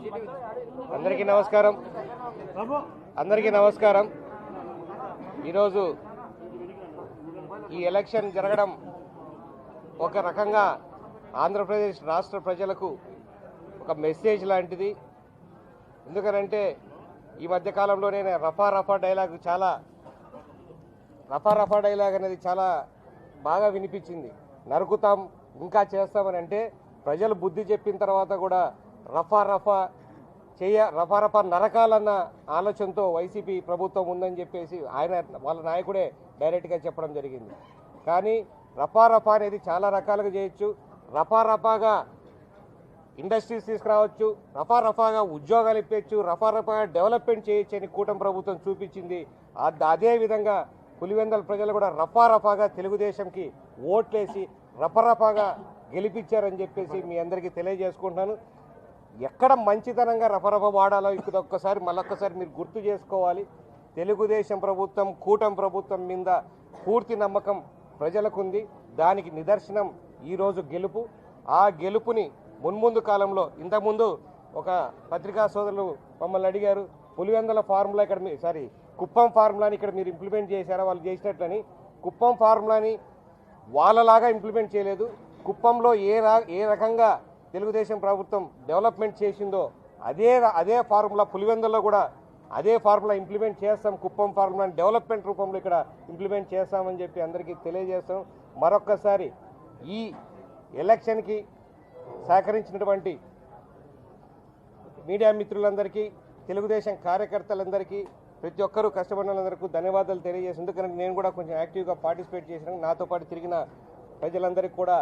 అందరికీ నమస్కారం. ఈరోజు ఈ ఎలక్షన్ జరగడం ఒక రకంగా ఆంధ్రప్రదేశ్ రాష్ట్ర ప్రజలకు ఒక మెసేజ్ లాంటిది. ఎందుకనంటే ఈ మధ్యకాలంలోనే రఫా డైలాగ్ అనేది చాలా బాగా వినిపించింది. నరుకుతాం ఇంకా చేస్తామని అంటే ప్రజలు బుద్ధి చెప్పిన తర్వాత కూడా రఫా నరకాలన్న ఆలోచనతో వైసీపీ ప్రభుత్వం ఉందని చెప్పేసి వాళ్ళ నాయకుడే డైరెక్ట్గా చెప్పడం జరిగింది. కానీ రఫా అనేది చాలా రకాలుగా చేయొచ్చు. రఫాగా ఇండస్ట్రీస్ తీసుకురావచ్చు, రఫాగా ఉద్యోగాలు ఇప్పించచ్చు, రఫాగా డెవలప్మెంట్ చేయొచ్చు అని కూటమి ప్రభుత్వం చూపించింది. అదేవిధంగా పులివెందుల ప్రజలు కూడా రఫాగా తెలుగుదేశంకి ఓట్లేసి రఫాగా గెలిపించారని చెప్పేసి మీ అందరికీ తెలియజేసుకుంటున్నాను. ఎక్కడ మంచితనంగా రఫా వాడాలో మళ్ళొక్కసారి మీరు గుర్తు చేసుకోవాలి. తెలుగుదేశం ప్రభుత్వం కూటమి ప్రభుత్వం మీద పూర్తి నమ్మకం ప్రజలకు ఉంది. దానికి నిదర్శనం ఈరోజు గెలుపు. ఆ గెలుపుని మున్ముందు కాలంలో ఇంతకుముందు ఒక పత్రికా సోదరులు మమ్మల్ని అడిగారు, పులివెందుల ఫార్ములా కుప్పం ఫార్ములాని ఇక్కడ మీరు ఇంప్లిమెంట్ చేశారా, వాళ్ళు చేసినట్లని. కుప్పం ఫార్ములాని వాళ్ళలాగా ఇంప్లిమెంట్ చేయలేదు. కుప్పంలో ఏ రకంగా తెలుగుదేశం ప్రభుత్వం డెవలప్మెంట్ చేసిందో అదే ఫార్ములా పులివెందుల్లో కూడా అదే ఫార్ములా ఇంప్లిమెంట్ చేస్తాం. కుప్పం ఫార్ములాని డెవలప్మెంట్ రూపంలో ఇక్కడ ఇంప్లిమెంట్ చేస్తామని చెప్పి అందరికీ తెలియజేస్తాం. మరొక్కసారి ఈ ఎలక్షన్కి సహకరించినటువంటి మీడియా మిత్రులందరికీ, తెలుగుదేశం కార్యకర్తలందరికీ, ప్రతి ఒక్కరూ కష్టపడిన వాళ్ళందరికీ ధన్యవాదాలు తెలియజేసి, ఎందుకంటే నేను కూడా కొంచెం యాక్టివ్గా పార్టిసిపేట్ చేసినాను. నాతో పాటు తిరిగిన ప్రజలందరికీ కూడా